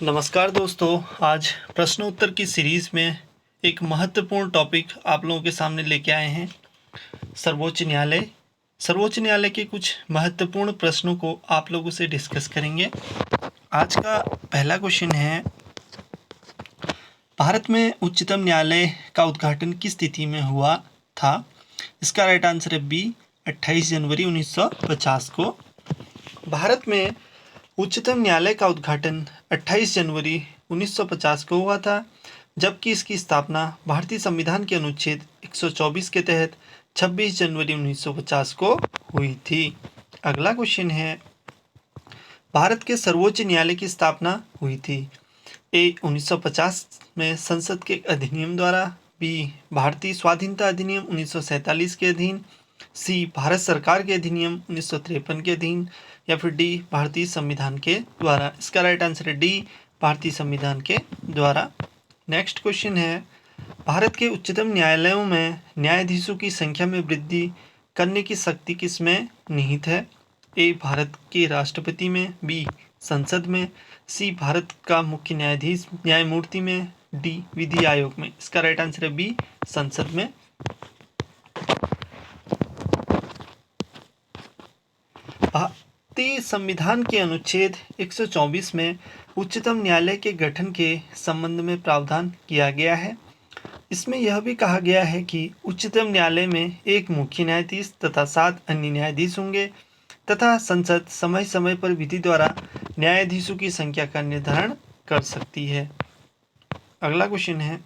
नमस्कार दोस्तों, आज प्रश्न उत्तर की सीरीज़ में एक महत्वपूर्ण टॉपिक आप लोगों के सामने लेके आए हैं। सर्वोच्च न्यायालय के कुछ महत्वपूर्ण प्रश्नों को आप लोगों से डिस्कस करेंगे। आज का पहला क्वेश्चन है, भारत में उच्चतम न्यायालय का उद्घाटन किस तिथि में हुआ था? इसका राइट आंसर है बी, 28 जनवरी 1950 को। भारत में उच्चतम न्यायालय का उद्घाटन 28 जनवरी 1950 को हुआ था, जबकि इसकी स्थापना भारतीय संविधान के अनुच्छेद 124 के तहत 26 जनवरी 1950 को हुई थी। अगला क्वेश्चन है, भारत के सर्वोच्च न्यायालय की स्थापना हुई थी? ए 1950 में संसद के अधिनियम द्वारा, बी भारतीय स्वाधीनता अधिनियम 1947 के अधीन, सी भारत सरकार के अधिनियम 1953 के अधीन, या फिर डी भारतीय संविधान के द्वारा। इसका राइट आंसर है डी, भारतीय संविधान के द्वारा। नेक्स्ट क्वेश्चन है, भारत के उच्चतम न्यायालयों में न्यायाधीशों की संख्या में वृद्धि करने की शक्ति किसमें निहित है? ए भारत के राष्ट्रपति में, बी संसद में, सी भारत का मुख्य न्यायाधीश न्यायमूर्ति में, डी विधि आयोग में। इसका राइट आंसर है बी, संसद में। भारतीय संविधान के अनुच्छेद 124 में उच्चतम न्यायालय के गठन के संबंध में प्रावधान किया गया है। इसमें यह भी कहा गया है कि उच्चतम न्यायालय में एक मुख्य न्यायाधीश तथा 7 अन्य न्यायाधीश होंगे तथा संसद समय समय पर विधि द्वारा न्यायाधीशों की संख्या का निर्धारण कर सकती है। अगला क्वेश्चन है,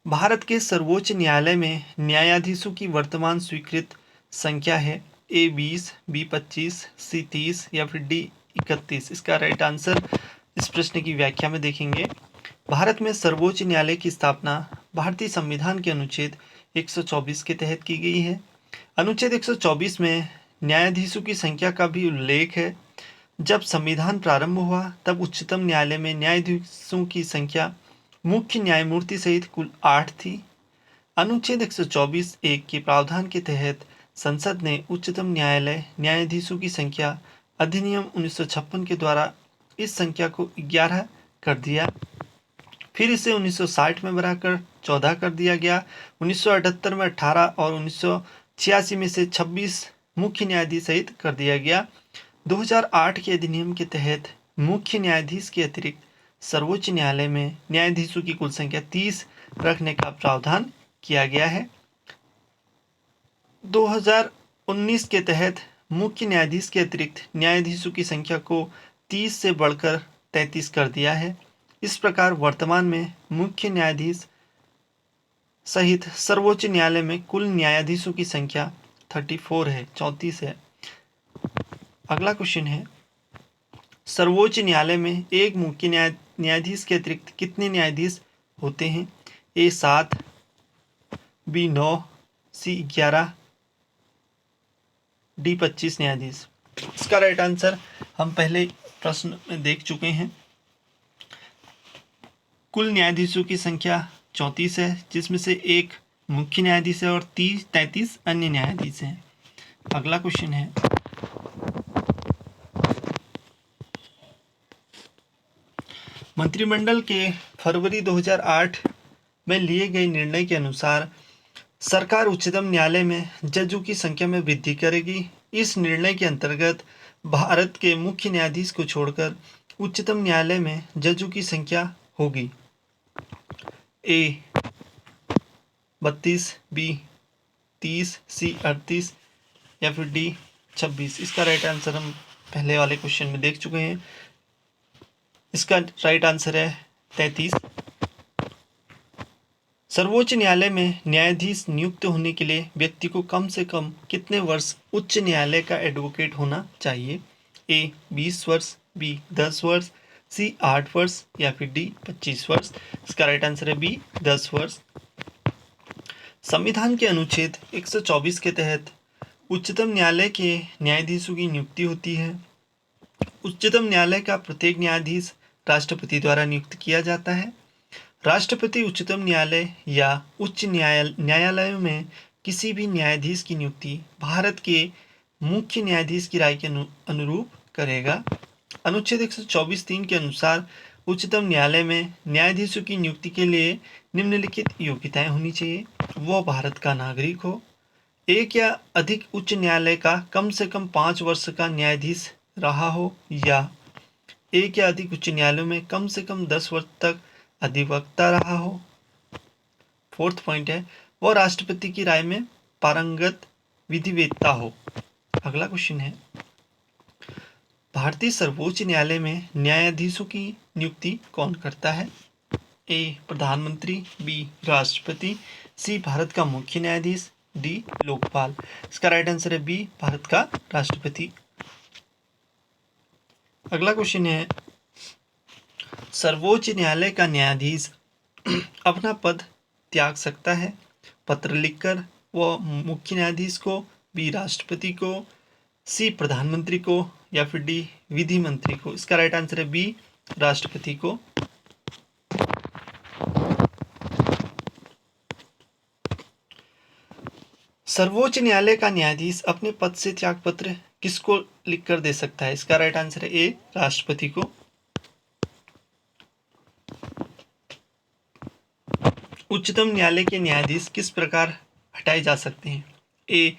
भारत के सर्वोच्च न्यायालय में न्यायाधीशों की वर्तमान स्वीकृत संख्या है? ए 20, बी 25, सी 30 या फिर डी 31। इसका राइट आंसर इस प्रश्न की व्याख्या में देखेंगे। भारत में सर्वोच्च न्यायालय की स्थापना भारतीय संविधान के अनुच्छेद 124 के तहत की गई है। अनुच्छेद 124 में न्यायाधीशों की संख्या का भी उल्लेख है। जब संविधान प्रारंभ हुआ तब उच्चतम न्यायालय में न्यायाधीशों की संख्या मुख्य न्यायमूर्ति सहित कुल 8 थी। अनुच्छेद 124(1) के प्रावधान के तहत संसद ने उच्चतम न्यायालय न्यायाधीशों की संख्या अधिनियम 1956 के द्वारा इस संख्या को 11 कर दिया। फिर इसे 1960 में बढ़ाकर 14 कर दिया गया। 1978 में 18 और 1986 में से 26 मुख्य न्यायाधीश सहित कर दिया गया। 2008 के अधिनियम के तहत मुख्य न्यायाधीश के अतिरिक्त सर्वोच्च न्यायालय में न्यायाधीशों की कुल संख्या 30 रखने का प्रावधान किया गया है। 2019 के तहत मुख्य न्यायाधीश के अतिरिक्त न्यायाधीशों की संख्या को 30 से बढ़कर 33 कर दिया है। इस प्रकार वर्तमान में मुख्य न्यायाधीश सहित सर्वोच्च न्यायालय में कुल न्यायाधीशों की संख्या 34 है। अगला क्वेश्चन है, सर्वोच्च न्यायालय में एक मुख्य न्यायाधीश के अतिरिक्त कितने न्यायाधीश होते हैं? ए 7, बी 9, सी 11, डी 25 न्यायाधीश। इसका राइट आंसर हम पहले प्रश्न में देख चुके हैं। कुल न्यायाधीशों की संख्या 34 है, जिसमें से एक मुख्य न्यायाधीश है और 33 अन्य न्यायाधीश हैं। अगला क्वेश्चन है, मंत्रिमंडल के फरवरी 2008 में लिए गए निर्णय के अनुसार सरकार उच्चतम न्यायालय में जजों की संख्या में वृद्धि करेगी। इस निर्णय के अंतर्गत भारत के मुख्य न्यायाधीश को छोड़कर उच्चतम न्यायालय में जजों की संख्या होगी ए 32, बी 30, सी 38 या फिर डी 26। इसका राइट आंसर हम पहले वाले क्वेश्चन में देख चुके हैं। इसका राइट आंसर है 33। सर्वोच्च न्यायालय में न्यायाधीश नियुक्त होने के लिए व्यक्ति को कम से कम कितने वर्ष उच्च न्यायालय का एडवोकेट होना चाहिए? ए 20 वर्ष, बी 10 वर्ष, सी 8 वर्ष या फिर डी 25 वर्ष। इसका राइट आंसर है बी 10 वर्ष। संविधान के अनुच्छेद 124 के तहत उच्चतम न्यायालय के न्यायाधीशों की नियुक्ति होती है। उच्चतम न्यायालय का प्रत्येक न्यायाधीश राष्ट्रपति द्वारा नियुक्त किया जाता है। राष्ट्रपति उच्चतम न्यायालय या उच्च न्यायालयों में किसी भी न्यायाधीश की नियुक्ति भारत के मुख्य न्यायाधीश की राय के अनुरूप करेगा। अनुच्छेद 124(3) के अनुसार उच्चतम न्यायालय में न्यायाधीशों की नियुक्ति के लिए निम्नलिखित योग्यताएं होनी चाहिए। वह भारत का नागरिक हो, एक या अधिक उच्च न्यायालय का कम से कम 5 वर्ष का न्यायाधीश रहा हो, या एक या अधिक उच्च न्यायालयों में कम से कम 10 वर्ष तक अधिवक्ता रहा हो। फोर्थ पॉइंट है, वह राष्ट्रपति की राय में पारंगत विधिवेत्ता हो। अगला क्वेश्चन है, भारतीय सर्वोच्च न्यायालय में न्यायाधीशों की नियुक्ति कौन करता है? ए प्रधानमंत्री, बी राष्ट्रपति, सी भारत का मुख्य न्यायाधीश, डी लोकपाल। इसका राइट आंसर है बी भारत का राष्ट्रपति। अगला क्वेश्चन है, सर्वोच्च न्यायालय का न्यायाधीश अपना पद त्याग सकता है? पत्र लिखकर, वह मुख्य न्यायाधीश को, बी राष्ट्रपति को, सी प्रधानमंत्री को, या फिर डी विधि मंत्री को। इसका राइट आंसर है बी राष्ट्रपति को। सर्वोच्च न्यायालय का न्यायाधीश अपने पद से त्याग पत्र किसको लिखकर दे सकता है? इसका राइट आंसर है ए राष्ट्रपति को। उच्चतम न्यायालय के न्यायाधीश किस प्रकार हटाए जा सकते हैं? ए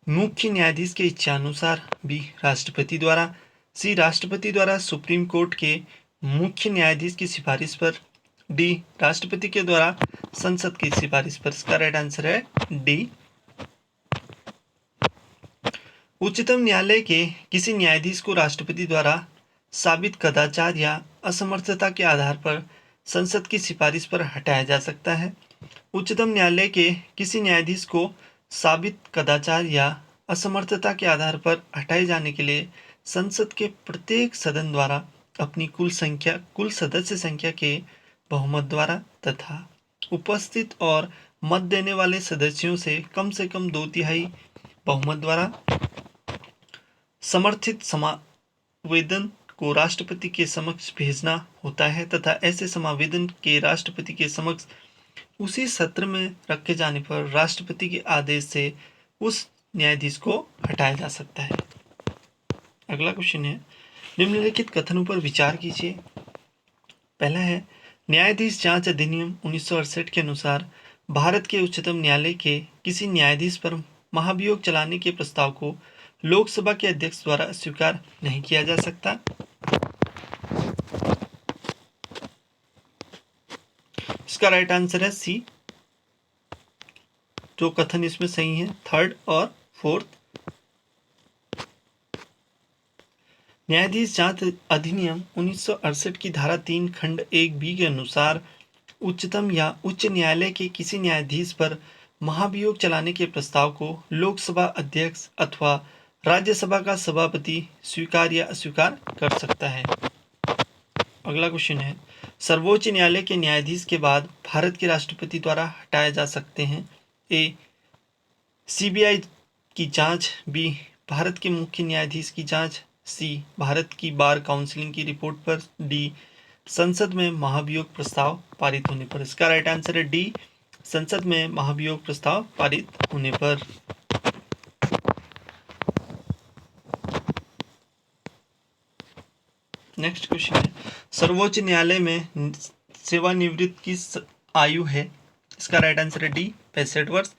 मुख्य न्यायाधीश के इच्छानुसार, बी राष्ट्रपति द्वारा, सी राष्ट्रपति द्वारा सुप्रीम कोर्ट के मुख्य न्यायाधीश की सिफारिश पर, डी राष्ट्रपति के द्वारा संसद की सिफारिश पर। इसका राइट आंसर है डी। उच्चतम न्यायालय के किसी न्यायाधीश को राष्ट्रपति द्वारा साबित कदाचार या असमर्थता के आधार पर संसद की सिफारिश पर हटाया जा सकता है। उच्चतम न्यायालय के किसी न्यायाधीश को साबित कदाचार या असमर्थता के आधार पर हटाए जाने के लिए संसद के प्रत्येक सदन द्वारा अपनी कुल सदस्य संख्या के बहुमत द्वारा तथा उपस्थित और मत देने वाले सदस्यों से कम 2/3 बहुमत द्वारा समर्थित समावेदन को राष्ट्रपति के समक्ष भेजना होता है तथा ऐसे समावेदन के राष्ट्रपति के समक्ष उसी सत्र में रखे जाने पर राष्ट्रपति के आदेश से उस न्यायाधीश को हटाया जा सकता है। अगला क्वेश्चन है, निम्नलिखित कथनों पर विचार कीजिए। पहला है, न्यायाधीश जांच अधिनियम 1968 के अनुसार भारत के उच्चतम न्यायालय के किसी न्यायाधीश पर महाभियोग चलाने के प्रस्ताव को लोकसभा के अध्यक्ष द्वारा स्वीकार नहीं किया जा सकता। इसका राइट आंसर है सी। जो कथन इसमें सही है, थर्ड और फोर्थ। न्यायाधीश जांच अधिनियम 1968 की धारा 3 खंड 1B के अनुसार उच्चतम या उच्च न्यायालय के किसी न्यायाधीश पर महाभियोग चलाने के प्रस्ताव को लोकसभा अध्यक्ष अथवा राज्यसभा का सभापति स्वीकार या अस्वीकार कर सकता है। अगला क्वेश्चन है, सर्वोच्च न्यायालय के न्यायाधीश के बाद भारत के राष्ट्रपति द्वारा हटाए जा सकते हैं? ए सीबीआई की जांच, बी भारत के मुख्य न्यायाधीश की जांच, सी भारत की बार काउंसिल की रिपोर्ट पर, डी संसद में महाभियोग प्रस्ताव पारित होने पर। इसका राइट आंसर है डी संसद में महाभियोग प्रस्ताव पारित होने पर। नेक्स्ट क्वेश्चन है, सर्वोच्च न्यायालय में सेवानिवृत्त की आयु है? इसका राइट आंसर है डी 65 वर्ष।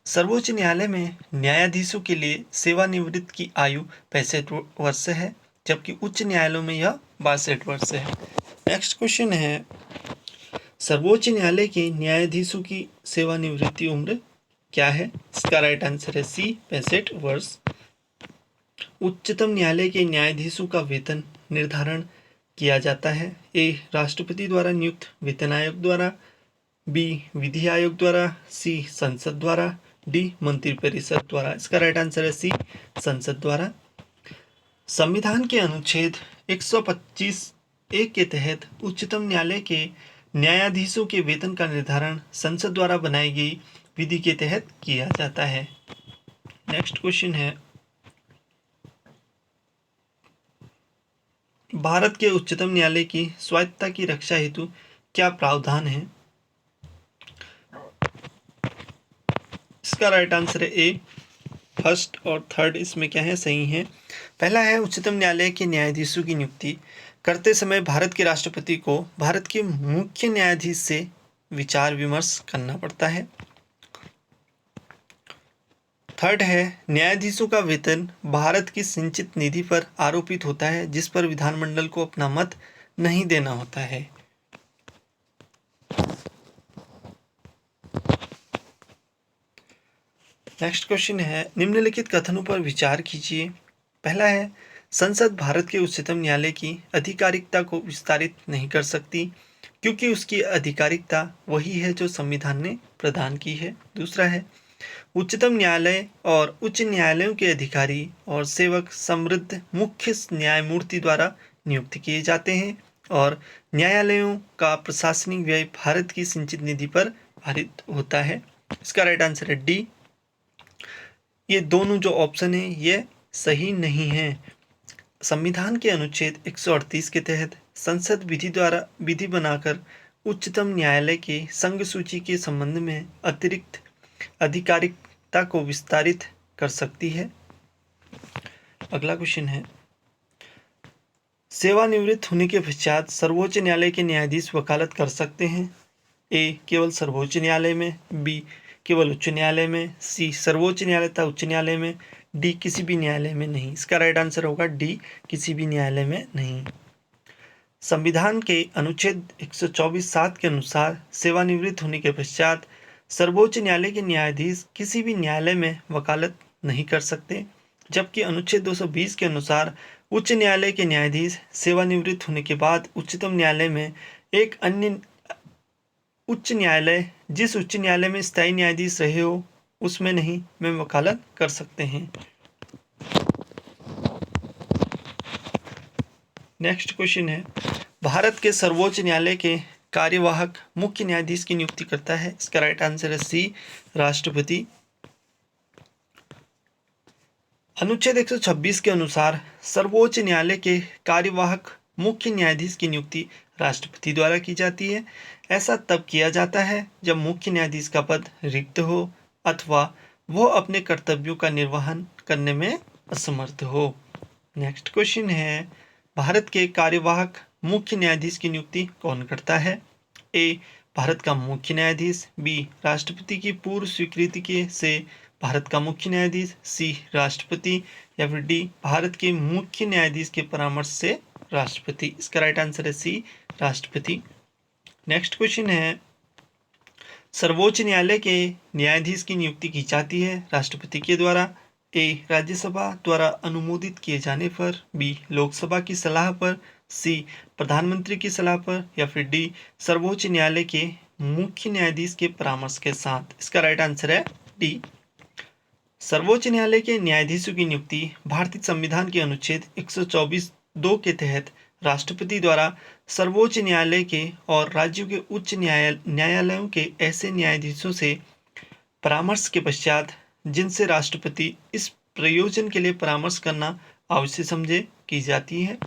सर्वोच्च न्यायालय में न्यायाधीशों के लिए सेवानिवृत्त की आयु 65 वर्ष है, जबकि उच्च न्यायालयों में यह 62 वर्ष है। नेक्स्ट क्वेश्चन है, सर्वोच्च न्यायालय के न्यायाधीशों की सेवानिवृत्ति उम्र क्या है? इसका राइट आंसर है सी 65 वर्ष। उच्चतम न्यायालय के न्यायाधीशों का वेतन निर्धारण किया जाता है? ए राष्ट्रपति द्वारा नियुक्त वेतन आयोग द्वारा, बी विधि आयोग द्वारा, सी संसद द्वारा, डी मंत्रिपरिषद द्वारा। इसका राइट आंसर है सी संसद द्वारा। संविधान के अनुच्छेद 125(1) के तहत उच्चतम न्यायालय के न्यायाधीशों के वेतन का निर्धारण संसद द्वारा बनाई गई विधि के तहत किया जाता है। नेक्स्ट क्वेश्चन है, भारत के उच्चतम न्यायालय की स्वायत्तता की रक्षा हेतु क्या प्रावधान है? इसका राइट आंसर है ए। फर्स्ट और थर्ड इसमें क्या है, सही है। पहला है, उच्चतम न्यायालय के न्यायाधीशों की नियुक्ति करते समय भारत के राष्ट्रपति को भारत के मुख्य न्यायाधीश से विचार विमर्श करना पड़ता है। थर्ड है, न्यायाधीशों का वेतन भारत की संचित निधि पर आरोपित होता है, जिस पर विधानमंडल को अपना मत नहीं देना होता है। नेक्स्ट क्वेश्चन है, निम्नलिखित कथनों पर विचार कीजिए। पहला है, संसद भारत के उच्चतम न्यायालय की आधिकारिकता को विस्तारित नहीं कर सकती, क्योंकि उसकी आधिकारिकता वही है जो संविधान ने प्रदान की है। दूसरा है, उच्चतम न्यायालय और उच्च न्यायालयों के अधिकारी और सेवक समृद्ध मुख्य न्यायमूर्ति द्वारा नियुक्त किए जाते हैं और न्यायालयों का प्रशासनिक व्यय भारत की संचित निधि पर आधारित होता है। इसका राइट आंसर है डी। ये दोनों जो ऑप्शन है ये सही नहीं है। संविधान के अनुच्छेद 138 के तहत संसद विधि द्वारा विधि बनाकर उच्चतम न्यायालय के संघ सूची के संबंध में अतिरिक्त आधिकारिकता को विस्तारित कर सकती है। अगला क्वेश्चन है, सेवानिवृत्त होने के पश्चात सर्वोच्च न्यायालय के न्यायाधीश वकालत कर सकते हैं। ए, केवल सर्वोच्च न्यायालय में, बी, केवल उच्च न्यायालय में, सी, सर्वोच्च न्यायालय तथा उच्च न्यायालय में, डी, किसी भी न्यायालय में नहीं। इसका राइट आंसर होगा डी, किसी भी न्यायालय में नहीं। संविधान के अनुच्छेद 124(7) के अनुसार सेवानिवृत्त होने के पश्चात सर्वोच्च न्यायालय के न्यायाधीश किसी भी न्यायालय में वकालत नहीं कर सकते, जबकि अनुच्छेद 220 के अनुसार उच्च न्यायालय के न्यायाधीश सेवानिवृत्त होने के बाद उच्चतम न्यायालय में एक अन्य उच्च न्यायालय जिस उच्च न्यायालय में स्थायी न्यायाधीश रहे हो उसमें नहीं में वकालत कर सकते हैं। नेक्स्ट क्वेश्चन है, भारत के सर्वोच्च न्यायालय के कार्यवाहक मुख्य न्यायाधीश की नियुक्ति करता है। इसका राइट आंसर है सी, राष्ट्रपति। अनुच्छेद 126 के अनुसार सर्वोच्च न्यायालय के कार्यवाहक मुख्य न्यायाधीश की नियुक्ति राष्ट्रपति द्वारा की जाती है। ऐसा तब किया जाता है जब मुख्य न्यायाधीश का पद रिक्त हो अथवा वह अपने कर्तव्यों का निर्वहन करने में असमर्थ हो। नेक्स्ट क्वेश्चन है, भारत के कार्यवाहक मुख्य न्यायाधीश की नियुक्ति कौन करता है? ए, भारत का मुख्य न्यायाधीश, बी, राष्ट्रपति की पूर्व स्वीकृति के से भारत का मुख्य न्यायाधीश, सी, राष्ट्रपति, या फिर डी, भारत के मुख्य न्यायाधीश के परामर्श से राष्ट्रपति। इसका राइट आंसर है सी, राष्ट्रपति। नेक्स्ट क्वेश्चन है, सर्वोच्च न्यायालय के न्यायाधीश की नियुक्ति की जाती है राष्ट्रपति के द्वारा। ए, राज्यसभा द्वारा अनुमोदित किए जाने पर, बी, लोकसभा की सलाह पर, सी, प्रधानमंत्री की सलाह पर, या फिर डी, सर्वोच्च न्यायालय के मुख्य न्यायाधीश के परामर्श के साथ। इसका राइट आंसर है डी। सर्वोच्च न्यायालय के न्यायाधीशों की नियुक्ति भारतीय संविधान के अनुच्छेद 124(2) के तहत राष्ट्रपति द्वारा सर्वोच्च न्यायालय के और राज्यों के उच्च न्यायालयों के ऐसे न्यायाधीशों से परामर्श के पश्चात जिनसे राष्ट्रपति इस प्रयोजन के लिए परामर्श करना आवश्यक समझे की जाती है,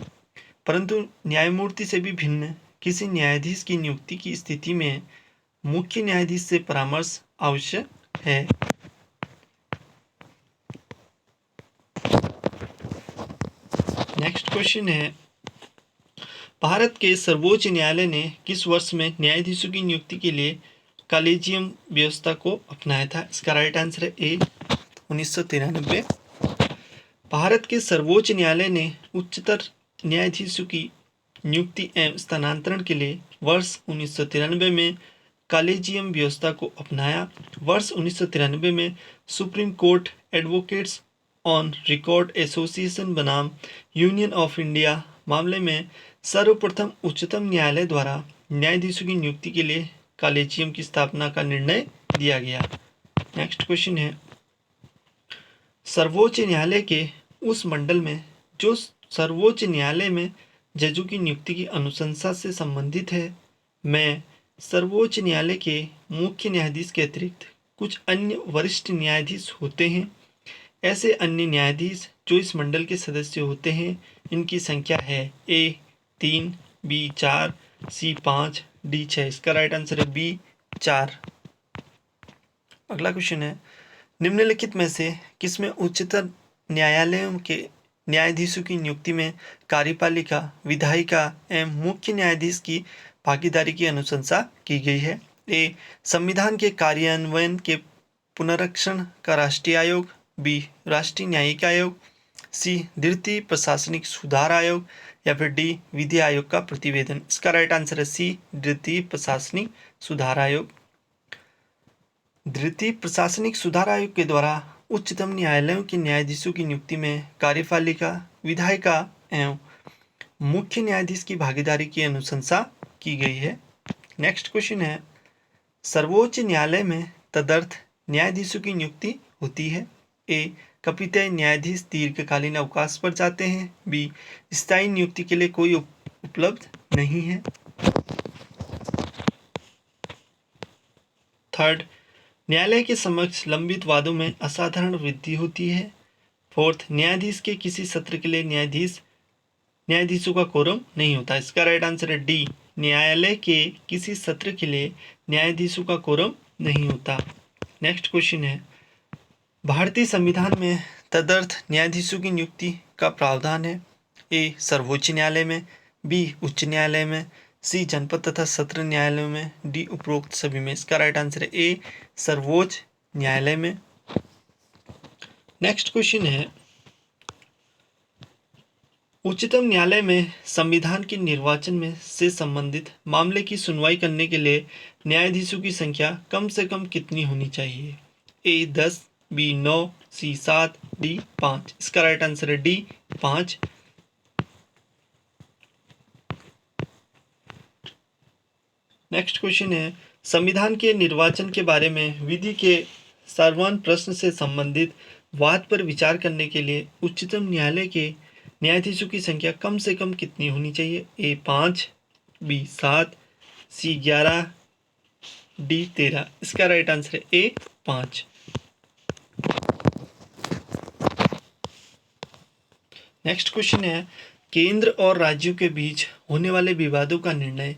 परंतु न्यायमूर्ति से भी भिन्न किसी न्यायाधीश की नियुक्ति की स्थिति में मुख्य न्यायाधीश से परामर्श आवश्यक है। नेक्स्ट क्वेश्चन है, भारत के सर्वोच्च न्यायालय ने किस वर्ष में न्यायाधीशों की नियुक्ति के लिए कॉलेजियम व्यवस्था को अपनाया था? इसका राइट आंसर है ए, 1993। भारत के सर्वोच्च न्यायालय ने उच्चतर न्यायाधीशों की नियुक्ति एवं स्थानांतरण के लिए वर्ष 1993 में कॉलेजियम व्यवस्था को अपनाया। वर्ष 1993 में supreme court advocates on record association बनाम यूनियन ऑफ इंडिया मामले में सर्वप्रथम उच्चतम न्यायालय द्वारा न्यायाधीशों की नियुक्ति के लिए कॉलेजियम की स्थापना का निर्णय लिया गया। नेक्स्ट क्वेश्चन है, सर्वोच्च न्यायालय के उस मंडल में जो सर्वोच्च न्यायालय में जजों की नियुक्ति की अनुशंसा से संबंधित है में सर्वोच्च न्यायालय के मुख्य न्यायाधीश के अतिरिक्त कुछ अन्य वरिष्ठ न्यायाधीश होते हैं। ऐसे अन्य न्यायाधीश जो इस मंडल के सदस्य होते हैं, इनकी संख्या है ए, 3, बी, 4, सी, 5, डी, 6। इसका राइट आंसर है बी, 4। अगला क्वेश्चन है, निम्नलिखित में से किसमें उच्चतर न्यायालयों के न्यायाधीशों की नियुक्ति में कार्यपालिका, विधायिका एवं मुख्य न्यायाधीश की भागीदारी की अनुशंसा की गई है। ए. संविधान के कार्यान्वयन के पुनरीक्षण का राष्ट्रीय आयोग। बी. राष्ट्रीय न्यायिक आयोग। सी. द्वितीय प्रशासनिक सुधार आयोग। या फिर डी. विधि आयोग का प्रतिवेदन। इसका राइट आंसर है सी. द्वितीय प्रशासनिक सुधार आयोग। द्वितीय प्रशासनिक सुधार आयोग के द्वारा उच्चतम न्यायालयों के न्यायाधीशों की नियुक्ति में कार्यपालिका, विधायिका एवं मुख्य न्यायाधीश की भागीदारी की अनुशंसा की गई है। नेक्स्ट क्वेश्चन है, सर्वोच्च न्यायालय में तदर्थ न्यायाधीशों की नियुक्ति होती है। ए. कपितय न्यायाधीश दीर्घकालीन अवकाश पर जाते हैं। बी. स्थायी नियुक्ति के लिए कोई उपलब्ध नहीं है। थर्ड, न्यायालय के समक्ष लंबित वादों में असाधारण वृद्धि होती है। फोर्थ, न्यायाधीश के किसी सत्र के लिए न्यायाधीशों का कोरम नहीं होता। इसका राइट आंसर है डी. न्यायालय के किसी सत्र के लिए न्यायाधीशों का कोरम नहीं होता। नेक्स्ट क्वेश्चन है, भारतीय संविधान में तदर्थ न्यायाधीशों की नियुक्ति का प्रावधान है। ए. सर्वोच्च न्यायालय में। बी. उच्च न्यायालय में। सी. जनपद तथा सत्र न्यायालयों में। डी. उपरोक्त सभी में। इसका राइट आंसर है ए. सर्वोच्च न्यायालय में। नेक्स्ट क्वेश्चन है, उच्चतम न्यायालय में संविधान के निर्वाचन में से संबंधित मामले की सुनवाई करने के लिए न्यायाधीशों की संख्या कम से कम कितनी होनी चाहिए। ए. 10, बी. 9, सी. 7, डी. 5। इसका राइट आंसर है डी. 5। नेक्स्ट क्वेश्चन है, संविधान के निर्वाचन के बारे में विधि के सार्वजन प्रश्न से संबंधित वाद पर विचार करने के लिए उच्चतम न्यायालय के न्यायाधीशों की संख्या कम से कम कितनी होनी चाहिए। ए. 5, बी. 7, सी. 11, डी. 13। इसका राइट आंसर है ए. 5। नेक्स्ट क्वेश्चन है, केंद्र और राज्यों के बीच होने वाले विवादों का निर्णय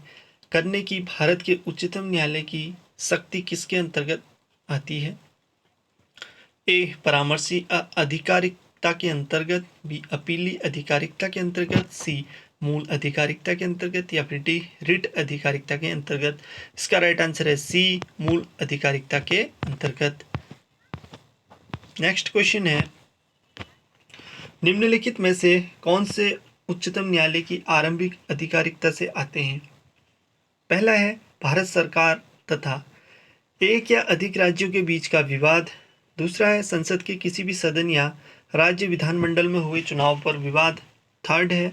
करने की भारत के उच्चतम न्यायालय की शक्ति किसके अंतर्गत आती है। ए. परामर्शी आधिकारिकता के अंतर्गत। बी. अपीली आधिकारिकता के अंतर्गत। सी. मूल आधिकारिकता के अंतर्गत। या फिर डी. रिट आधिकारिकता के अंतर्गत। इसका राइट आंसर है सी. मूल आधिकारिकता के अंतर्गत। नेक्स्ट क्वेश्चन है, निम्नलिखित में से कौन से उच्चतम न्यायालय की आरंभिक आधिकारिकता से आते हैं। पहला है भारत सरकार तथा एक या अधिक राज्यों के बीच का विवाद। दूसरा है संसद के किसी भी सदन या राज्य विधानमंडल में हुए चुनाव पर विवाद। थर्ड है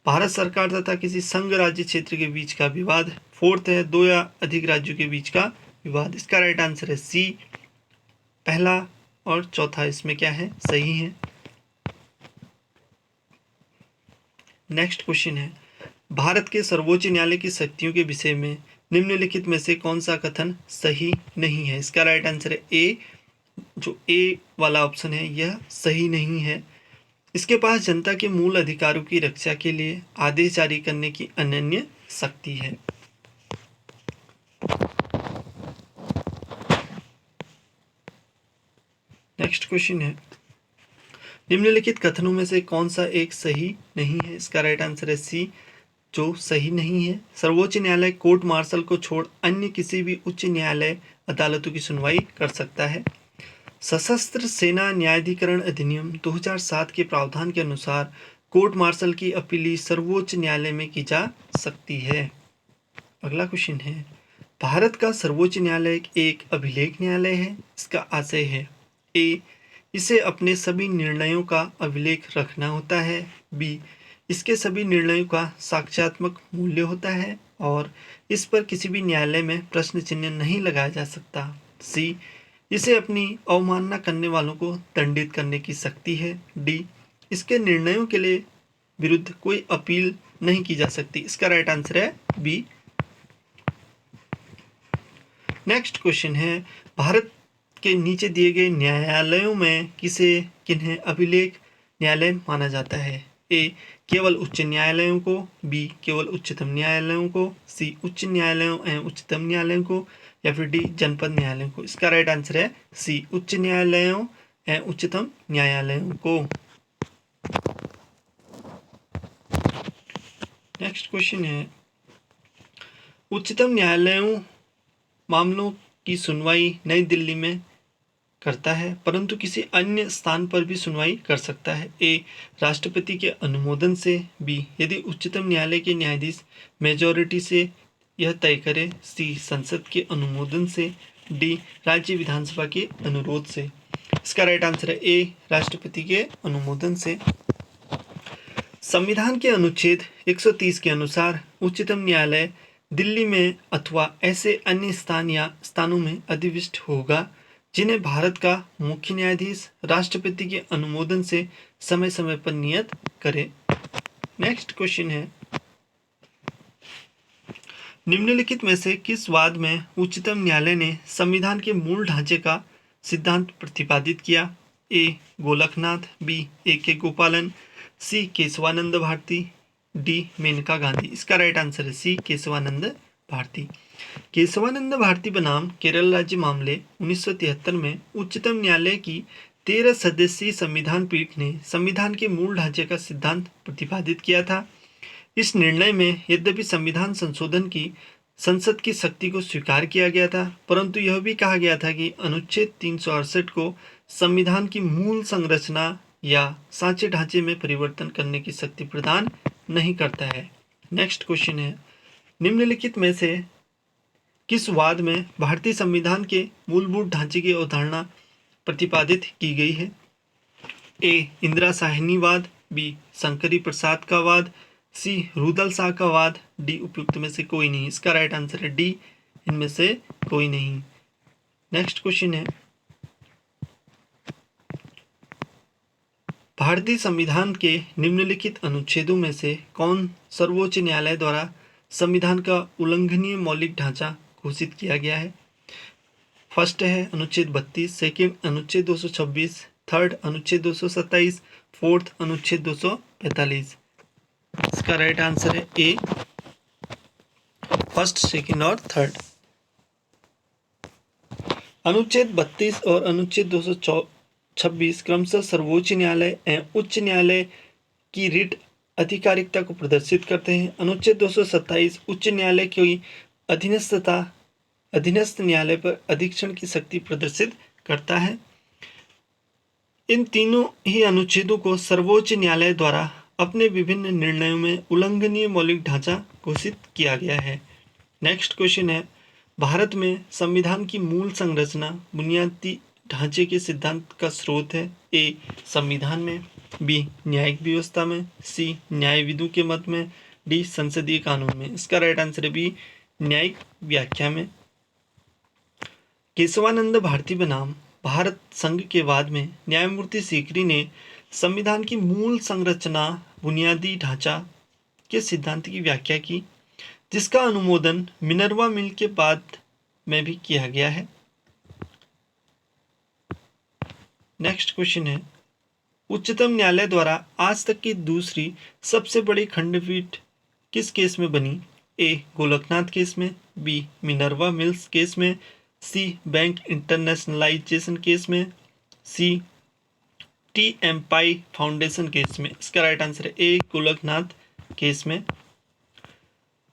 भारत सरकार तथा किसी संघ राज्य क्षेत्र के बीच का विवाद। फोर्थ है दो या अधिक राज्यों के बीच का विवाद। इसका राइट आंसर है सी. पहला और चौथा इसमें क्या है, सही है। नेक्स्ट क्वेश्चन है, भारत के सर्वोच्च न्यायालय की शक्तियों के विषय में निम्नलिखित में से कौन सा कथन सही नहीं है। इसका राइट आंसर है ए. जो ए वाला ऑप्शन है यह सही नहीं है। इसके पास जनता के मूल अधिकारों की रक्षा के लिए आदेश जारी करने की अनन्य शक्ति है। नेक्स्ट क्वेश्चन है, निम्नलिखित कथनों में से कौन सा एक सही नहीं है। इसका राइट आंसर है सी. जो सही नहीं है, सर्वोच्च न्यायालय कोर्ट मार्शल को छोड़ अन्य किसी भी उच्च न्यायालय अदालतों की सुनवाई कर सकता है। सशस्त्र सेना न्यायाधिकरण अधिनियम 2007 के प्रावधान के अनुसार कोर्ट मार्शल की अपील सर्वोच्च न्यायालय में की जा सकती है। अगला क्वेश्चन है, भारत का सर्वोच्च न्यायालय एक अभिलेख न्यायालय है। इसका आशय है ए. इसे अपने सभी निर्णयों का अभिलेख रखना होता है। बी. इसके सभी निर्णयों का साक्ष्यात्मक मूल्य होता है और इस पर किसी भी न्यायालय में प्रश्न चिन्ह नहीं लगाया जा सकता। सी. इसे अपनी अवमानना करने वालों को दंडित करने की शक्ति है। डी. इसके निर्णयों के लिए विरुद्ध कोई अपील नहीं की जा सकती। इसका राइट आंसर है बी. नेक्स्ट क्वेश्चन है, भारत के नीचे दिए गए न्यायालयों में किन्हें अभिलेख न्यायालय माना जाता है। ए. केवल उच्च न्यायालयों को। बी. केवल उच्चतम न्यायालयों को। सी. उच्च न्यायालयों एवं उच्चतम न्यायालयों को। या फिर डी. जनपद न्यायालयों को। इसका राइट आंसर है सी. उच्च न्यायालयों एवं उच्चतम न्यायालयों को। नेक्स्ट क्वेश्चन है, उच्चतम न्यायालयों मामलों की सुनवाई नई दिल्ली में करता है परंतु किसी अन्य स्थान पर भी सुनवाई कर सकता है। ए, राष्ट्रपति के अनुमोदन से। बी, यदि उच्चतम न्यायालय के न्यायाधीश मेजॉरिटी से यह तय करे। सी, संसद के अनुमोदन से। डी, राज्य विधानसभा के अनुरोध से। इसका राइट आंसर है ए, राष्ट्रपति के अनुमोदन से। संविधान के अनुच्छेद 130 के अनुसार उच्चतम न्यायालय दिल्ली में अथवा ऐसे अन्य स्थान या स्थानों में अधिविष्ट होगा जिन्हें भारत का मुख्य न्यायाधीश राष्ट्रपति के अनुमोदन से समय समय पर नियत करे। नेक्स्ट क्वेश्चन है, निम्नलिखित में से किस वाद में उच्चतम न्यायालय ने संविधान के मूल ढांचे का सिद्धांत प्रतिपादित किया। A, Golaknath. B, A.K. Gopalan. C, Kesavananda Bharati. D, Maneka Gandhi. इसका राइट आंसर है सी, केशवानंद भारती। केशवानंद भारती बनाम केरल राज्य मामले 1973 में उच्चतम न्यायालय की 13 सदस्यीय संविधान पीठ ने संविधान के मूल ढांचे का सिद्धांत प्रतिपादित किया था। इस निर्णय में यद्यपि संविधान संशोधन की संसद की शक्ति को स्वीकार किया गया था परंतु यह भी कहा गया था कि अनुच्छेद 368 को संविधान की मूल संरचना या सांचे ढांचे में परिवर्तन करने की शक्ति प्रदान नहीं करता है। नेक्स्ट क्वेश्चन है, निम्नलिखित में से किस वाद में भारतीय संविधान के मूलभूत ढांचे की अवधारणा प्रतिपादित की गई है। ए, इंदिरा साहनी वाद। बी, शंकरी प्रसाद का वाद। सी, रुदल शाह का वाद। डी, उपयुक्त में से कोई नहीं। इसका राइट आंसर है डी, इनमें से कोई नहीं। नेक्स्ट क्वेश्चन है, भारतीय संविधान के निम्नलिखित अनुच्छेदों में से कौन सर्वोच्च न्यायालय द्वारा संविधान का उल्लंघनीय मौलिक ढांचा घोषित किया गया है। फर्स्ट है अनुच्छेद 32, सेकंड अनुच्छेद 226, थर्ड अनुच्छेद 227, फोर्थ अनुच्छेद 245। इसका राइट आंसर है ए, फर्स्ट, सेकंड और थर्ड। अनुच्छेद 32 और अनुच्छेद 226 क्रमशः सर्वोच्च न्यायालय एवं उच्च न्यायालय की रिट अधिकारिकता को प्रदर्शित करते हैं। अनुच्छेद 227 उच्च न्यायालय की अधीनस्थ न्यायालय पर अधीक्षण की शक्ति प्रदर्शित करता है। इन तीनों ही अनुच्छेदों को सर्वोच्च न्यायालय द्वारा अपने विभिन्न निर्णयों में उल्लंघनीय मौलिक ढांचा घोषित किया गया है। नेक्स्ट क्वेश्चन है, भारत में संविधान की मूल संरचना बुनियादी ढांचे के सिद्धांत का स्रोत है। ए, संविधान में। बी, न्यायिक व्यवस्था में। सी, न्यायविदों के मत में। डी, संसदीय कानून में। इसका राइट आंसर है बी, न्यायिक व्याख्या में। केशवानंद भारती बनाम भारत संघ के वाद में न्यायमूर्ति सीकरी ने संविधान की मूल संरचना बुनियादी ढांचा के सिद्धांत की व्याख्या की जिसका अनुमोदन मिनर्वा मिल के बाद में भी किया गया है। नेक्स्ट क्वेश्चन है, उच्चतम न्यायालय द्वारा आज तक की दूसरी सबसे बड़ी खंडपीठ किस केस में बनी। ए, गोलकनाथ केस में। बी, मिनर्वा मिल्स केस में। सी, बैंक इंटरनेशनलाइजेशन केस में। सी, टी.एम. पाई फाउंडेशन केस में। इसका राइट आंसर है ए, गोलकनाथ केस में।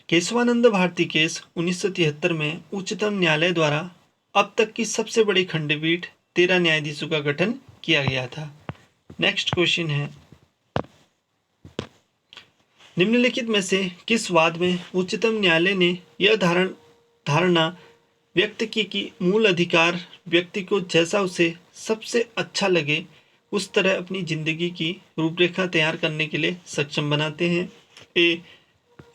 केशवानंद भारती केस 1973 में उच्चतम न्यायालय द्वारा अब तक की सबसे बड़ी खंडपीठ 13 न्यायाधीशों का गठन किया गया था। नेक्स्ट क्वेश्चन है, निम्नलिखित में से किस वाद में उच्चतम न्यायालय ने यह धारणा व्यक्त की कि मूल अधिकार व्यक्ति को जैसा उसे सबसे अच्छा लगे उस तरह अपनी जिंदगी की रूपरेखा तैयार करने के लिए सक्षम बनाते हैं। ए,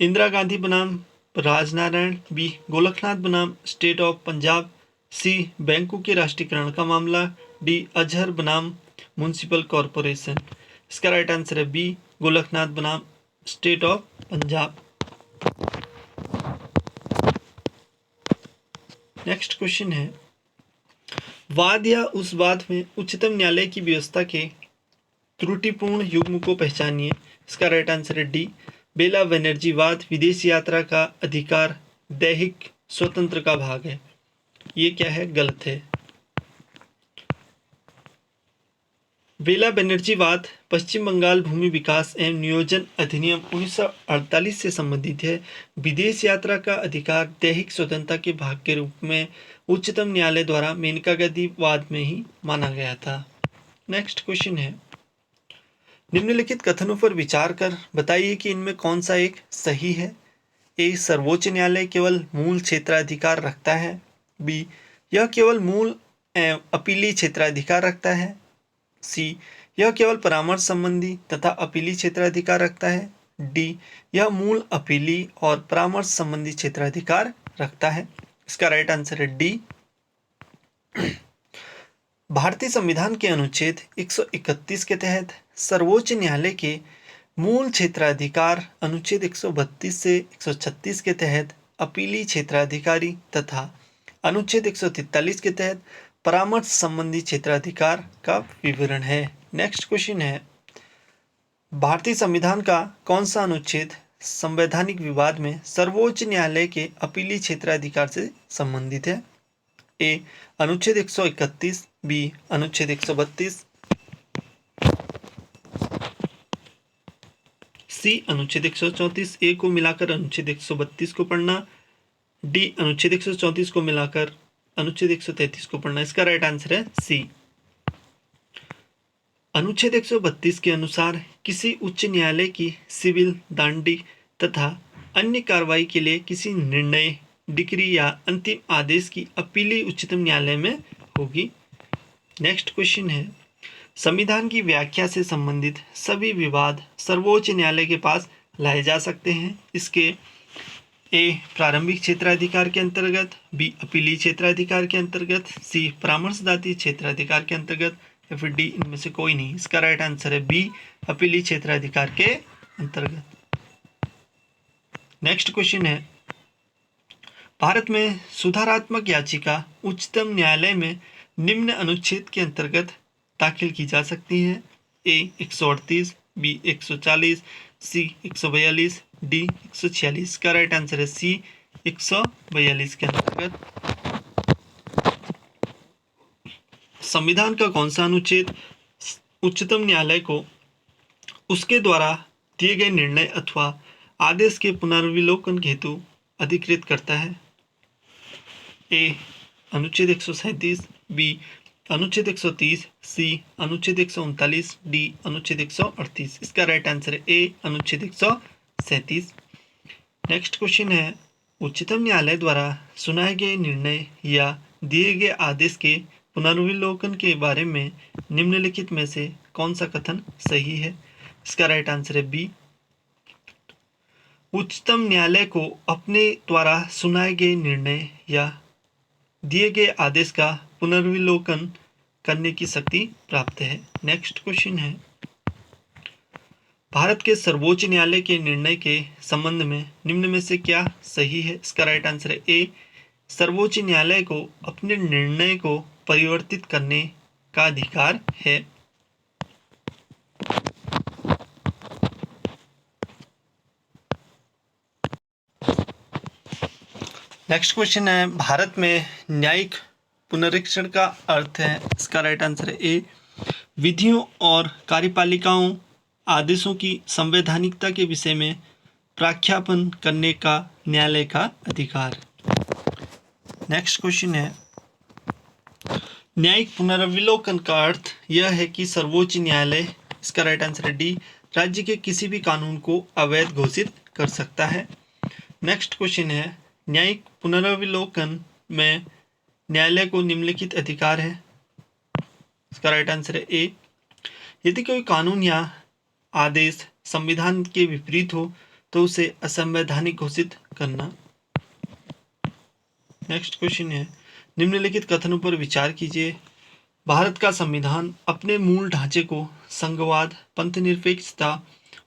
इंदिरा गांधी बनाम राजनारायण। बी, गोलकनाथ बनाम स्टेट ऑफ पंजाब। सी, बैंकों के राष्ट्रीयकरण का मामला। डी, अजहर बनाम म्युनिसिपल कॉरपोरेशन। इसका राइट आंसर है बी, गोलकनाथ बनाम state of Punjab. Next question है, वाद या उस वाद में उच्चतम न्यायालय की व्यवस्था के त्रुटिपूर्ण युग्म को पहचानिए। इसका राइट आंसर है डी, बेला बनर्जी वाद विदेश यात्रा का अधिकार दैहिक स्वतंत्र का भाग है। ये क्या है, गलत है। बेला बनर्जीवाद पश्चिम बंगाल भूमि विकास एवं नियोजन अधिनियम 1948 से संबंधित है। विदेश यात्रा का अधिकार दैहिक स्वतंत्रता के भाग के रूप में उच्चतम न्यायालय द्वारा मेनका गांधी वाद में ही माना गया था। नेक्स्ट क्वेश्चन है, निम्नलिखित कथनों पर विचार कर बताइए कि इनमें कौन सा एक सही है। ए, सर्वोच्च न्यायालय केवल मूल क्षेत्राधिकार रखता है। बी, यह केवल मूल एवं अपीली क्षेत्राधिकार रखता है। सी, यह केवल परामर्श संबंधी तथा अपीली क्षेत्राधिकार रखता है। डी, यह मूल अपीली और परामर्श संबंधी क्षेत्राधिकार रखता है। इसका राइट आंसर है डी। भारतीय संविधान के अनुच्छेद 131 के तहत सर्वोच्च न्यायालय के मूल क्षेत्राधिकार अनुच्छेद 132 से 136 के तहत अपीली क्षेत्राधिकारी तथा अनुच्छेद 143 के तहत परामर्श संबंधी क्षेत्राधिकार का विवरण है। नेक्स्ट क्वेश्चन है, भारतीय संविधान का कौन सा अनुच्छेद संवैधानिक विवाद में सर्वोच्च न्यायालय के अपीली क्षेत्राधिकार से संबंधित है। ए, अनुच्छेद 131। बी, अनुच्छेद 132। सी, अनुच्छेद 134। ए को मिलाकर अनुच्छेद 132 को पढ़ना। डी, अनुच्छेद 134 को मिलाकर अनुच्छेद 133 को पढ़ना। इसका राइट आंसर है सी। अनुच्छेद 132 के अनुसार किसी उच्च न्यायालय की सिविल, दांडी तथा अन्य कार्रवाई के लिए किसी निर्णय, डिक्री या अंतिम आदेश की अपीली उच्चतम न्यायालय में होगी। नेक्स्ट क्वेश्चन है, संविधान की व्याख्या से संबंधित सभी विवाद सर्वोच्च न्यायालय के पास लाए जा सकते हैं। इसके ए, प्रारंभिक क्षेत्राधिकार के अंतर्गत। बी, अपीली क्षेत्राधिकार के अंतर्गत। सी, परामर्शदाती क्षेत्राधिकार के अंतर्गत या फिर डी, इनमें से कोई नहीं। इसका राइट आंसर है बी, अपीली क्षेत्राधिकार के अंतर्गत। नेक्स्ट क्वेश्चन है, भारत में सुधारात्मक याचिका उच्चतम न्यायालय में निम्न अनुच्छेद के अंतर्गत दाखिल की जा सकती है। ए, 138। बी, 140। सी, 142। डी, 146। का राइट आंसर है सी, 142 के अंतर्गत। संविधान का कौन सा अनुच्छेद उच्चतम न्यायालय को उसके द्वारा दिए गए निर्णय अथवा आदेश के पुनर्विलोकन हेतु अधिकृत करता है। ए, अनुच्छेद 137। बी, अनुच्छेद 130। सी, अनुच्छेद 139। डी, अनुच्छेद 138। इसका राइट आंसर है ए, अनुच्छेद 137। नेक्स्ट क्वेश्चन है, उच्चतम न्यायालय द्वारा सुनाए गए निर्णय या दिए गए आदेश के पुनर्विलोकन के बारे में निम्नलिखित में से कौन सा कथन सही है। इसका राइट आंसर है बी, उच्चतम न्यायालय को अपने द्वारा सुनाए गए निर्णय या दिए गए आदेश का पुनर्विलोकन करने की शक्ति प्राप्त है। नेक्स्ट क्वेश्चन है, भारत के सर्वोच्च न्यायालय के निर्णय के संबंध में निम्न में से क्या सही है। इसका राइट आंसर है ए, सर्वोच्च न्यायालय को अपने निर्णय को परिवर्तित करने का अधिकार है। नेक्स्ट क्वेश्चन है, भारत में न्यायिक पुनरीक्षण का अर्थ है। इसका राइट आंसर है ए, विधियों और कार्यपालिकाओं आदेशों की संवैधानिकता के विषय में प्रख्यापन करने का न्यायालय का अधिकार। नेक्स्ट क्वेश्चन है, न्यायिक पुनर्विलोकन का अर्थ यह है कि सर्वोच्च न्यायालय, इसका राइट आंसर है डी, राज्य के किसी भी कानून को अवैध घोषित कर सकता है। नेक्स्ट क्वेश्चन है, न्यायिक पुनर्विलोकन में न्यायालय को निम्नलिखित अधिकार है। इसका राइट आंसर है ए, यदि कोई कानून या आदेश संविधान के विपरीत हो तो उसे असंवैधानिक घोषित करना। नेक्स्ट क्वेश्चन है, निम्नलिखित कथनों पर विचार कीजिए। भारत का संविधान अपने मूल ढांचे को संघवाद, पंथनिरपेक्षता,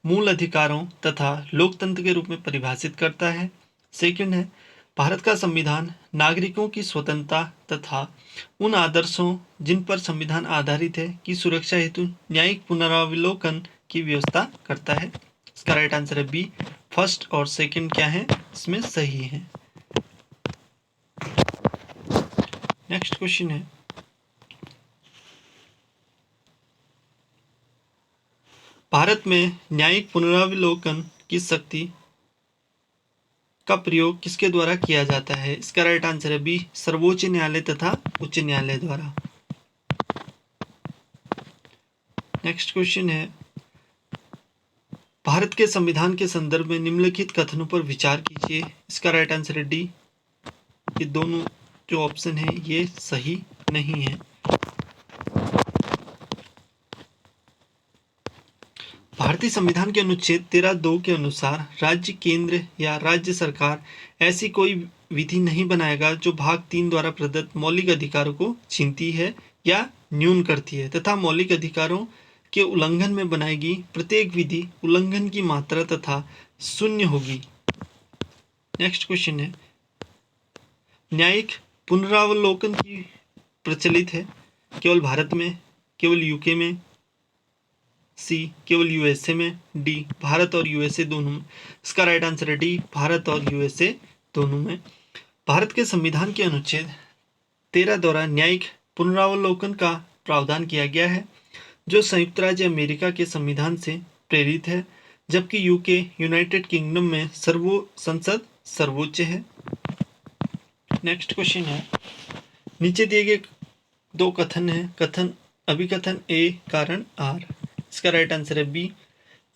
मूल अधिकारों तथा लोकतंत्र के रूप में परिभाषित करता है। सेकंड है, भारत का संविधान नागरिकों की स्वतंत्रता तथा उन आदर्शों जिन पर संविधान आधारित है की सुरक्षा हेतु न्यायिक पुनरावलोकन की व्यवस्था करता है। इसका राइट आंसर है बी, फर्स्ट और सेकंड क्या है इसमें सही है। नेक्स्ट क्वेश्चन है, भारत में न्यायिक पुनरावलोकन की शक्ति का प्रयोग किसके द्वारा किया जाता है? इसका राइट आंसर है बी, सर्वोच्च न्यायालय तथा उच्च न्यायालय द्वारा। नेक्स्ट क्वेश्चन है, भारत के संविधान के संदर्भ में निम्नलिखित कथनों पर विचार कीजिए। इसका राइट आंसर है डी। ये दोनों जो ऑप्शन है ये सही नहीं है। भारतीय संविधान के अनुच्छेद 13(2) के अनुसार राज्य, केंद्र या राज्य सरकार ऐसी कोई विधि नहीं बनाएगा जो भाग 3 द्वारा प्रदत्त मौलिक अधिकारों को छीनती है या न्यून करती है, तथा मौलिक अधिकारों के उल्लंघन में बनाएगी प्रत्येक विधि उल्लंघन की मात्रा तथा शून्य होगी। नेक्स्ट क्वेश्चन है, न्यायिक पुनरावलोकन की प्रचलित है केवल भारत में, केवल यूके में, सी केवल यूएसए में, डी भारत और यूएसए दोनों में। इसका राइट आंसर है डी, भारत और यूएसए दोनों में। भारत के संविधान के अनुच्छेद 13 द्वारा न्यायिक पुनरावलोकन का प्रावधान किया गया है, जो संयुक्त राज्य अमेरिका के संविधान से प्रेरित है, जबकि यूके यूनाइटेड किंगडम में संसद सर्वोच्च है। नेक्स्ट क्वेश्चन है, नीचे दिए गए दो कथन है, कथन अभिकथन ए कारण आर। इसका राइट आंसर है बी,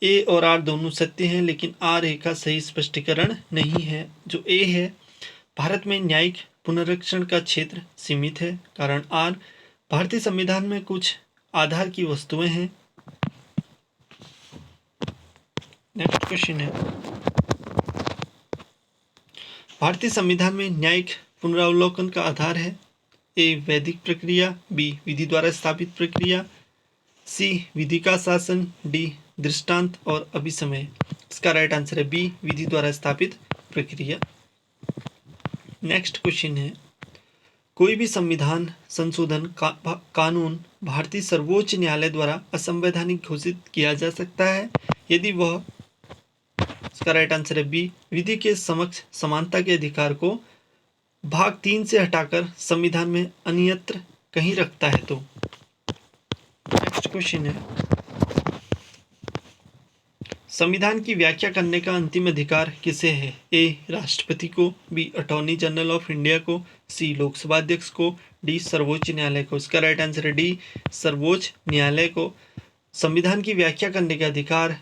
ए और आर दोनों सत्य हैं, लेकिन आर ए का सही स्पष्टीकरण नहीं है। जो ए है, भारत में न्यायिक पुनरीक्षण का क्षेत्र सीमित है। कारण आर, भारतीय संविधान में कुछ आधार की वस्तुएं हैं। नेक्स्ट क्वेश्चन है, भारतीय संविधान में न्यायिक पुनरावलोकन का आधार है ए वैदिक प्रक्रिया, बी विधि द्वारा स्थापित प्रक्रिया, सी विधि का शासन, डी दृष्टांत और अभिसमय। इसका राइट आंसर है बी, विधि द्वारा स्थापित प्रक्रिया। नेक्स्ट क्वेश्चन है, कोई भी संविधान संशोधन कानून भारतीय सर्वोच्च न्यायालय द्वारा असंवैधानिक घोषित किया जा सकता है यदि वह, इसका राइट आंसर है बी, विधि के समक्ष समानता के अधिकार को भाग 3 से हटाकर संविधान में अन्यत्र कहीं रखता है तो। नेक्स्ट क्वेश्चन है, संविधान की व्याख्या करने का अंतिम अधिकार किसे है? ए राष्ट्रपति को, B attorney general of India को, सी लोकसभा अध्यक्ष को, डी सर्वोच्च न्यायालय को। इसका राइट आंसर है डी, सर्वोच्च न्यायालय को। संविधान की व्याख्या करने का अधिकार,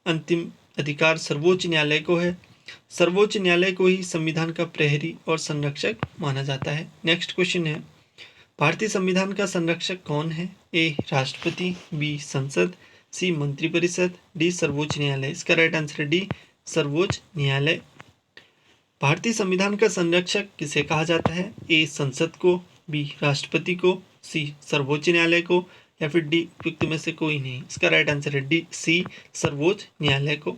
अंतिम अधिकार सर्वोच्च न्यायालय को है। सर्वोच्च न्यायालय को ही संविधान का प्रहरी और संरक्षक माना जाता है। नेक्स्ट क्वेश्चन है, भारतीय संविधान का संरक्षक कौन है? ए राष्ट्रपति, बी संसद, सी मंत्रिपरिषद, डी सर्वोच्च न्यायालय। इसका राइट आंसर है डी, सर्वोच्च न्यायालय। भारतीय संविधान का संरक्षक किसे कहा जाता है? ए संसद को, बी राष्ट्रपति को, सी सर्वोच्च न्यायालय को, या फिर डी उपयुक्त में से कोई नहीं। इसका राइट आंसर है डी, सी सर्वोच्च न्यायालय को।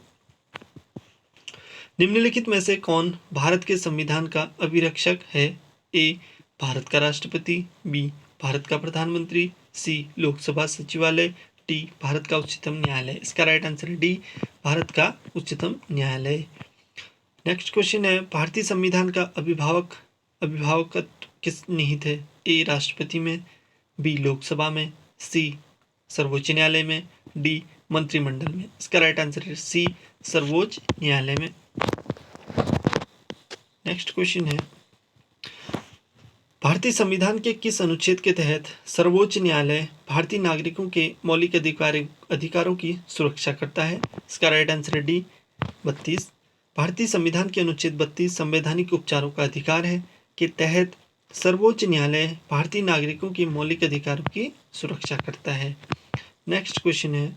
निम्नलिखित में से कौन भारत के संविधान का अभिरक्षक है? ए भारत का राष्ट्रपति, बी भारत का प्रधानमंत्री, सी लोकसभा सचिवालय, डी भारत का उच्चतम न्यायालय। इसका राइट आंसर है डी, भारत का उच्चतम न्यायालय। नेक्स्ट क्वेश्चन है, भारतीय संविधान का अभिभावकत्व किस निहित है? ए राष्ट्रपति में, बी लोकसभा में, सी सर्वोच्च न्यायालय में, डी मंत्रिमंडल में। इसका राइट आंसर है सी, सर्वोच्च न्यायालय में। नेक्स्ट क्वेश्चन है, भारतीय संविधान के किस अनुच्छेद के तहत सर्वोच्च न्यायालय भारतीय नागरिकों के मौलिक अधिकारों की सुरक्षा करता है? इसका राइट आंसर है डी 32। भारतीय संविधान के अनुच्छेद 32 संवैधानिक उपचारों का अधिकार है के तहत सर्वोच्च न्यायालय भारतीय नागरिकों के मौलिक अधिकारों की सुरक्षा करता है। नेक्स्ट क्वेश्चन है,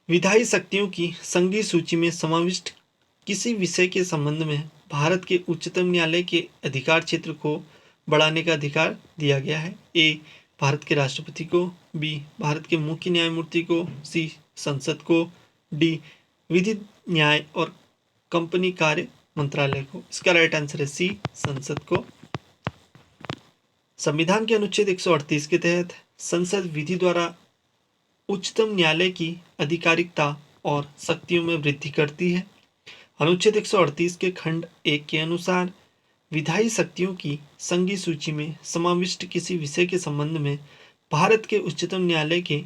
विधायी शक्तियों की संघीय सूची में समाविष्ट किसी विषय के संबंध में भारत के उच्चतम न्यायालय के अधिकार क्षेत्र को बढ़ाने का अधिकार दिया गया है? ए भारत के राष्ट्रपति को, बी भारत के मुख्य न्यायमूर्ति को, सी संसद को, डी विधि न्याय और कंपनी कार्य मंत्रालय को। इसका राइट आंसर है सी, संसद को। संविधान के अनुच्छेद 138 के तहत संसद विधि द्वारा उच्चतम न्यायालय की आधिकारिकता और शक्तियों में वृद्धि करती है। अनुच्छेद 138 के खंड 1 के अनुसार विधायी शक्तियों की संघीय सूची में समाविष्ट किसी विषय के संबंध में भारत के उच्चतम न्यायालय के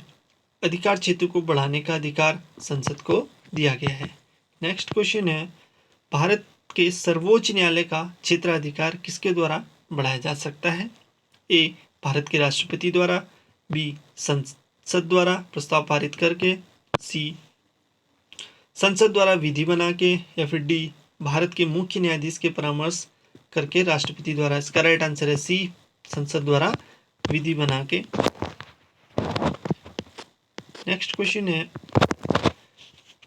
अधिकार क्षेत्र को बढ़ाने का अधिकार संसद को दिया गया है। नेक्स्ट क्वेश्चन है, भारत के सर्वोच्च न्यायालय का क्षेत्राधिकार किसके द्वारा बढ़ाया जा सकता है? ए, भारत के राष्ट्रपति द्वारा, बी, संसद द्वारा प्रस्ताव पारित करके, सी, संसद द्वारा विधि बना के, या फिर डी, भारत के मुख्य न्यायाधीश के परामर्श करके राष्ट्रपति द्वारा। इसका राइट आंसर है सी, संसद द्वारा विधि बना के। नेक्स्ट क्वेश्चन है,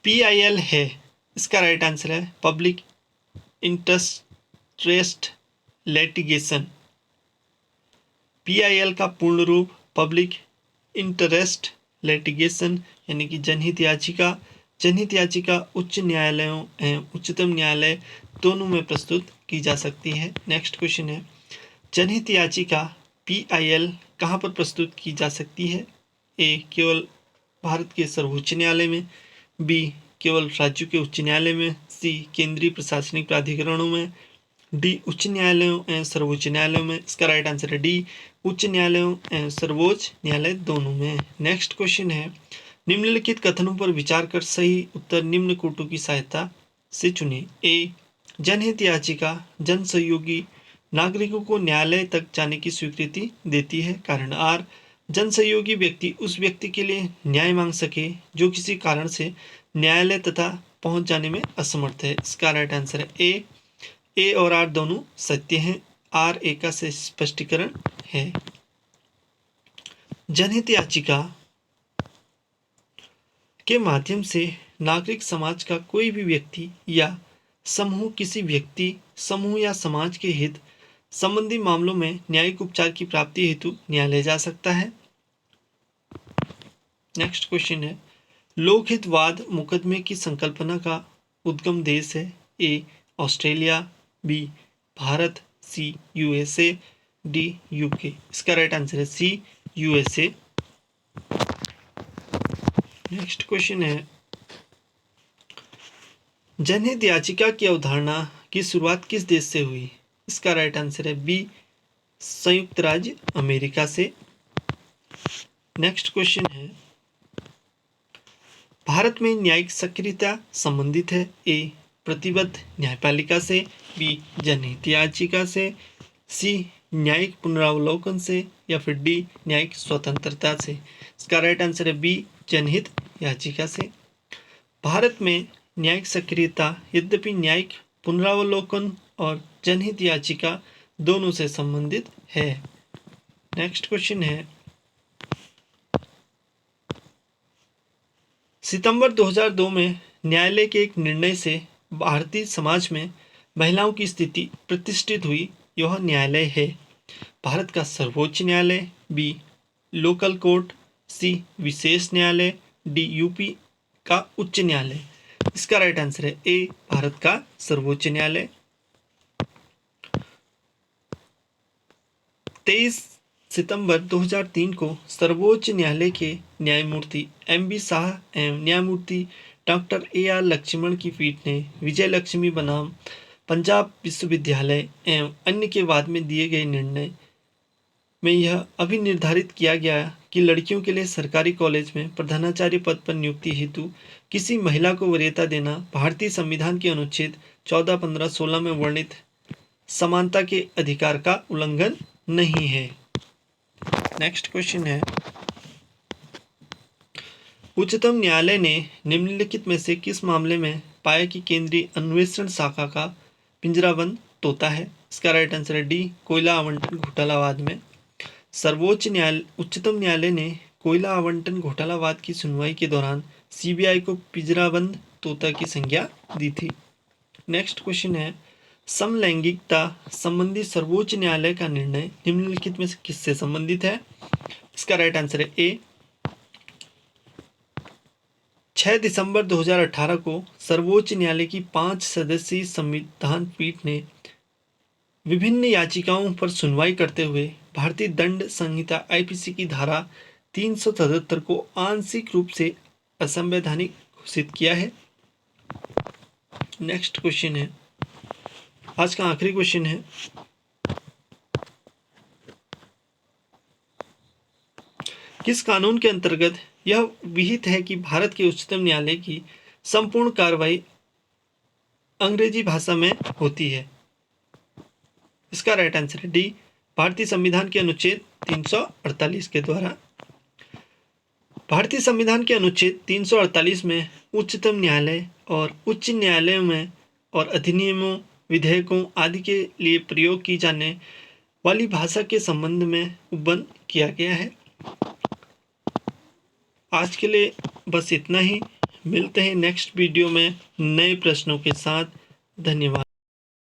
PIL है, इसका राइट आंसर है पब्लिक इंटरेस्ट लिटिगेशन। PIL का पूर्ण रूप पब्लिक इंटरेस्ट लिटिगेशन यानी कि जनहित याचिका। जनहित याचिका उच्च न्यायालयों एवं उच्चतम न्यायालय दोनों में प्रस्तुत की जा सकती है। नेक्स्ट क्वेश्चन है, जनहित याचिका PIL कहाँ पर प्रस्तुत की जा सकती है? ए, केवल भारत के सर्वोच्च न्यायालय में, बी, केवल राज्यों के उच्च न्यायालय में, सी, केंद्रीय प्रशासनिक प्राधिकरणों में, डी, उच्च न्यायालयों एवं सर्वोच्च न्यायालयों में। इसका राइट आंसर है डी, उच्च न्यायालयों एवं सर्वोच्च न्यायालय दोनों में। नेक्स्ट क्वेश्चन है, निम्नलिखित कथनों पर विचार कर सही उत्तर निम्न कोटों की सहायता से चुनिए। ए, जनहित याचिका जन सहयोगी नागरिकों को न्यायालय तक जाने की स्वीकृति देती है। कारण आर, जन सहयोगी व्यक्ति उस व्यक्ति के लिए न्याय मांग सके जो किसी कारण से न्यायालय तथा पहुंच जाने में असमर्थ है। इसका राइट आंसर है ए और आर दोनों सत्य हैं। आर ए का से स्पष्टीकरण है। जनहित याचिका के माध्यम से नागरिक समाज का कोई भी व्यक्ति या समूह किसी व्यक्ति, समूह या समाज के हित संबंधी मामलों में न्यायिक उपचार की प्राप्ति हेतु न्यायालय जा सकता है। नेक्स्ट क्वेश्चन है, लोकहितवाद मुकदमे की संकल्पना का उद्गम देश है। ए, ऑस्ट्रेलिया, बी, भारत, सी, USA, डी, UK। इसका राइट आंसर है सी, USA। नेक्स्ट क्वेश्चन है, जनहित याचिका की अवधारणा की शुरुआत किस देश से हुई? इसका राइट आंसर है बी, संयुक्त राज्य अमेरिका से। नेक्स्ट क्वेश्चन है, भारत में न्यायिक सक्रियता संबंधित है। ए, प्रतिबद्ध न्यायपालिका से, बी, जनहित याचिका से, सी, न्यायिक पुनरावलोकन से, या फिर डी, न्यायिक स्वतंत्रता से। इसका राइट आंसर है बी, जनहित याचिका से। भारत में न्यायिक सक्रियता यद्यपि न्यायिक पुनरावलोकन और जनहित याचिका दोनों से संबंधित है। नेक्स्ट क्वेश्चन है, सितंबर 2002 में न्यायालय के एक निर्णय से भारतीय समाज में महिलाओं की स्थिति प्रतिष्ठित हुई। यह न्यायालय है भारत का सर्वोच्च न्यायालय, बी, लोकल कोर्ट, सी, विशेष न्यायालय, डी, UP का उच्च न्यायालय। इसका राइट आंसर है ए, भारत का सर्वोच्च न्यायालय। 23 सितंबर 2003 को सर्वोच्च न्यायालय के न्यायमूर्ति MB शाह एवं न्यायमूर्ति डॉक्टर AR लक्ष्मण की पीठ ने विजय लक्ष्मी बनाम पंजाब विश्वविद्यालय एवं अन्य के वाद में दिए गए निर्णय में यह अभी निर्धारित किया गया कि लड़कियों के लिए सरकारी कॉलेज में प्रधानाचार्य पद पर नियुक्ति हेतु किसी महिला को वरीयता देना भारतीय संविधान के अनुच्छेद 14, 15, 16 में वर्णित समानता के अधिकार का उल्लंघन नहीं है। नेक्स्ट क्वेश्चन है, उच्चतम न्यायालय ने निम्नलिखित में से किस मामले में पाया कि केंद्रीय अन्वेषण शाखा का पिंजराबंद तोता है? इसका राइट आंसर है डी, कोयला आवंटन घोटालावाद में। उच्चतम न्यायालय ने कोयला आवंटन घोटालावाद की सुनवाई के दौरान CBI को पिंजराबंद तोता की संज्ञा दी थी। नेक्स्ट क्वेश्चन है, समलैंगिकता संबंधी सर्वोच्च न्यायालय का निर्णय निम्नलिखित में से किससे संबंधित है? इसका राइट आंसर है ए, 6 दिसंबर 2018 को सर्वोच्च न्यायालय की 5 सदस्यीय संविधान पीठ ने विभिन्न याचिकाओं पर सुनवाई करते हुए भारतीय दंड संहिता IPC की धारा 377 को आंशिक रूप से असंवैधानिक घोषित किया है। नेक्स्ट क्वेश्चन है, आज का आखिरी क्वेश्चन है, किस कानून के अंतर्गत यह विहित है कि भारत के उच्चतम न्यायालय की संपूर्ण कार्रवाई अंग्रेजी भाषा में होती है? इसका राइट आंसर है डी, भारतीय संविधान के अनुच्छेद 348 के द्वारा। भारतीय संविधान के अनुच्छेद 348 में उच्चतम न्यायालय और उच्च न्यायालयों में और अधिनियमों, विधेयकों आदि के लिए प्रयोग की जाने वाली भाषा के संबंध में उपबंध किया गया है। आज के लिए बस इतना ही। मिलते हैं नेक्स्ट वीडियो में नए प्रश्नों के साथ। धन्यवाद।